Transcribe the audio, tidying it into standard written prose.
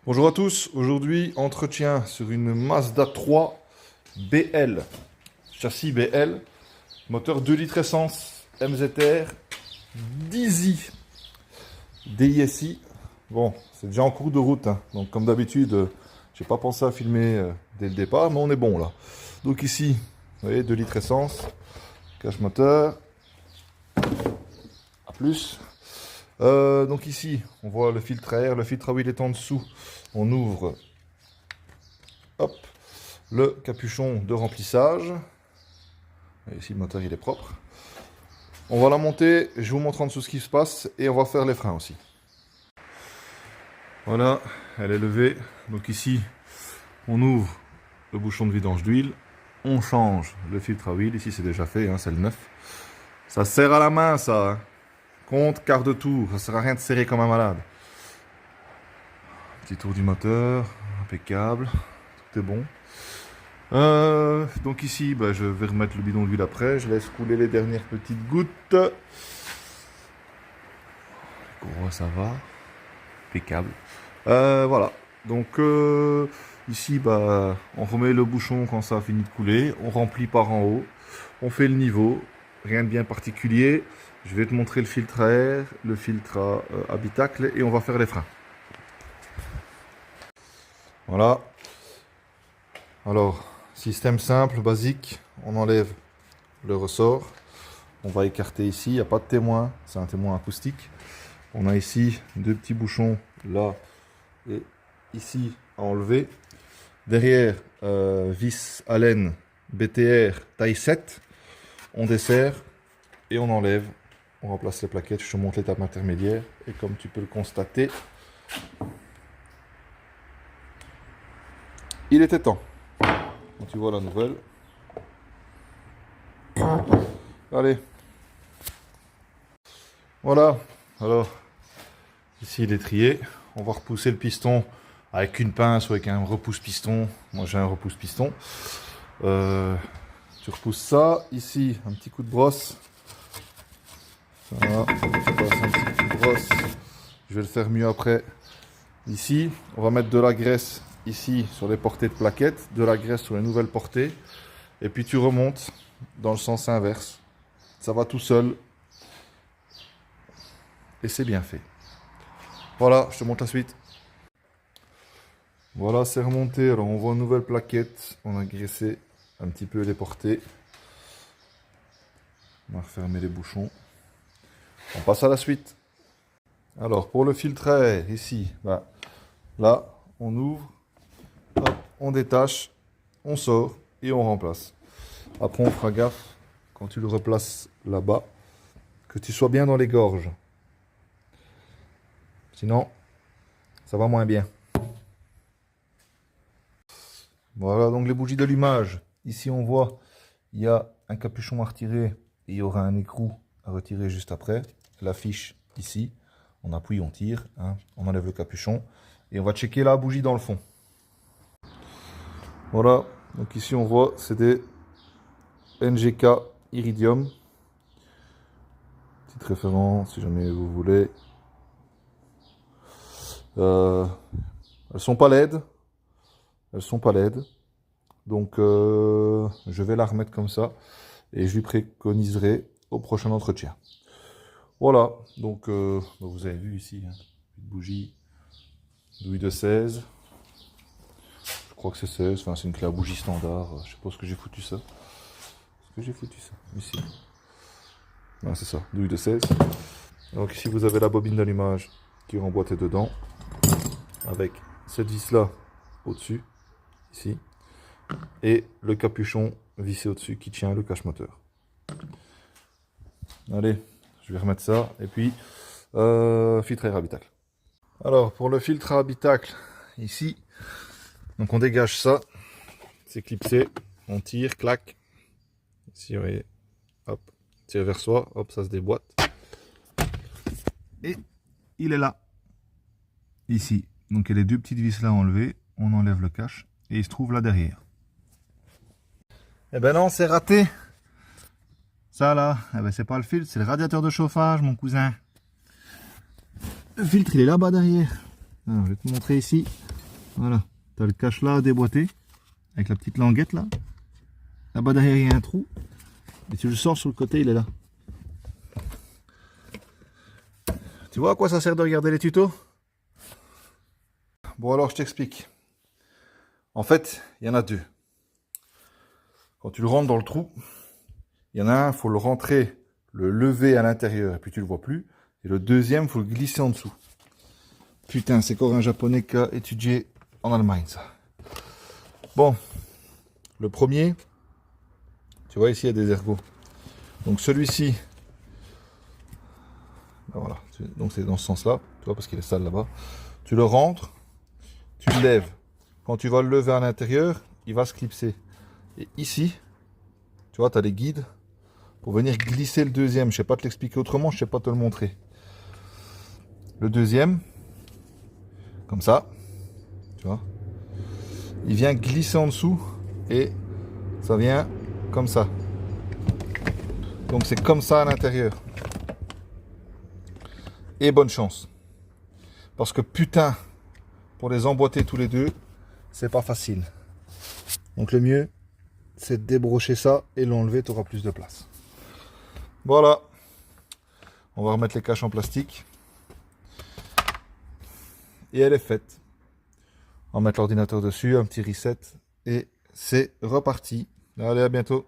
Bonjour à tous, aujourd'hui entretien sur une Mazda 3 BL, châssis BL, moteur 2 litres essence, MZR, DISI, DISI. Bon, c'est déjà en cours de route, hein. Donc comme d'habitude, j'ai pas pensé à filmer dès le départ, mais on est bon là. Donc ici, vous voyez, 2 litres essence, cache moteur, à plus. Donc ici, on voit le filtre à air, le filtre à huile est en dessous. On ouvre, hop, le capuchon de remplissage. Et ici, le moteur il est propre. On va la monter, je vous montre en dessous ce qui se passe et on va faire les freins aussi. Voilà, elle est levée. Donc ici, on ouvre le bouchon de vidange d'huile. On change le filtre à huile. Ici, c'est déjà fait, hein, c'est le neuf. Ça serre à la main, ça. Hein. Compte quart de tour, ça sert à rien de serrer comme un malade. Petit tour du moteur, impeccable, tout est bon. Donc ici, je vais remettre le bidon d'huile après, je laisse couler les dernières petites gouttes. Gros, ça va, impeccable. Voilà, donc ici, on remet le bouchon quand ça a fini de couler, on remplit par en haut, on fait le niveau, rien de bien particulier. Je vais te montrer le filtre à air, le filtre à habitacle et on va faire les freins. Voilà. Alors, système simple, basique, on enlève le ressort. On va écarter ici, il n'y a pas de témoin, c'est un témoin acoustique. On a ici deux petits bouchons là et ici à enlever. Derrière, vis Allen BTR taille 7. On desserre et on enlève. On remplace les plaquettes, je te montre l'étape intermédiaire. Et comme tu peux le constater, il était temps. Tu vois la nouvelle. Allez. Voilà. Alors, ici il est trié. On va repousser le piston avec une pince ou avec un repousse-piston. Moi j'ai un repousse-piston. Tu repousses ça. Ici, un petit coup de brosse. Voilà. Tu passes un petit coup de brosse. Je vais le faire mieux après. Ici, on va mettre de la graisse ici sur les portées de plaquettes, de la graisse sur les nouvelles portées. Et puis tu remontes dans le sens inverse. Ça va tout seul. Et c'est bien fait. Voilà, je te montre la suite. Voilà, c'est remonté. Alors on voit une nouvelle plaquette. On a graissé un petit peu les portées. On va refermer les bouchons. On passe à la suite. Alors pour le filtre à air, ici, là, on ouvre, hop, on détache, on sort et on remplace. Après on fera gaffe quand tu le replaces là-bas, que tu sois bien dans les gorges. Sinon, ça va moins bien. Voilà donc les bougies d'allumage. Ici on voit, il y a un capuchon à retirer et il y aura un écrou à retirer juste après. L'affiche ici, on appuie, on tire, hein, on enlève le capuchon et on va checker la bougie dans le fond. Voilà, donc ici on voit c'est des NGK Iridium. Petite référence si jamais vous voulez. Elles sont pas LED. Elles sont pas LED. Donc je vais la remettre comme ça. Et je lui préconiserai au prochain entretien. Voilà. Donc vous avez vu ici. Hein, une bougie douille de 16. Je crois que c'est 16. Enfin c'est une clé à bougie standard. Je sais pas ce que j'ai foutu ça. Est-ce que j'ai foutu ça? Ici. Non, c'est ça. Douille de 16. Donc ici vous avez la bobine d'allumage qui est emboîtée dedans. Avec cette vis là au-dessus, ici, et le capuchon vissé au-dessus qui tient le cache-moteur. Allez, je vais remettre ça, et puis filtre à air habitacle. Alors pour le filtre à habitacle, ici, donc on dégage ça, c'est clipsé, on tire, clac, ici vous voyez, hop, tire vers soi, hop, ça se déboîte, et il est là, ici. Donc il y a les deux petites vis là enlevées, on enlève le cache et il se trouve là derrière. Eh ben non, c'est raté. Ça là, eh ben c'est pas le filtre, c'est le radiateur de chauffage mon cousin. Le filtre il est là-bas derrière. Alors, je vais te montrer ici. Voilà, tu as le cache-là déboîté, avec la petite languette là. Là-bas derrière, il y a un trou. Et tu le sors sur le côté, il est là. Tu vois à quoi ça sert de regarder les tutos? Bon, alors je t'explique. En fait, il y en a deux. Quand tu le rentres dans le trou, il y en a un, il faut le rentrer, le lever à l'intérieur, et puis tu le vois plus. Et le deuxième, il faut le glisser en dessous. Putain, c'est encore un japonais qui a étudié en Allemagne, ça. Bon, le premier, tu vois ici, il y a des ergots. Donc celui-ci, ben voilà, donc c'est dans ce sens-là, tu vois, parce qu'il est sale là-bas. Tu le rentres, tu le lèves. Quand tu vas le lever à l'intérieur, il va se clipser. Et ici, tu vois, tu as les guides pour venir glisser le deuxième. Je sais pas te l'expliquer autrement, je sais pas te le montrer. Le deuxième, comme ça, tu vois, il vient glisser en dessous et ça vient comme ça. Donc c'est comme ça à l'intérieur. Et bonne chance. Parce que putain, pour les emboîter tous les deux, c'est pas facile. Donc le mieux, c'est de débrocher ça et l'enlever, tu auras plus de place. Voilà. On va remettre les caches en plastique. Et elle est faite. On va mettre l'ordinateur dessus, un petit reset. Et c'est reparti. Allez, à bientôt.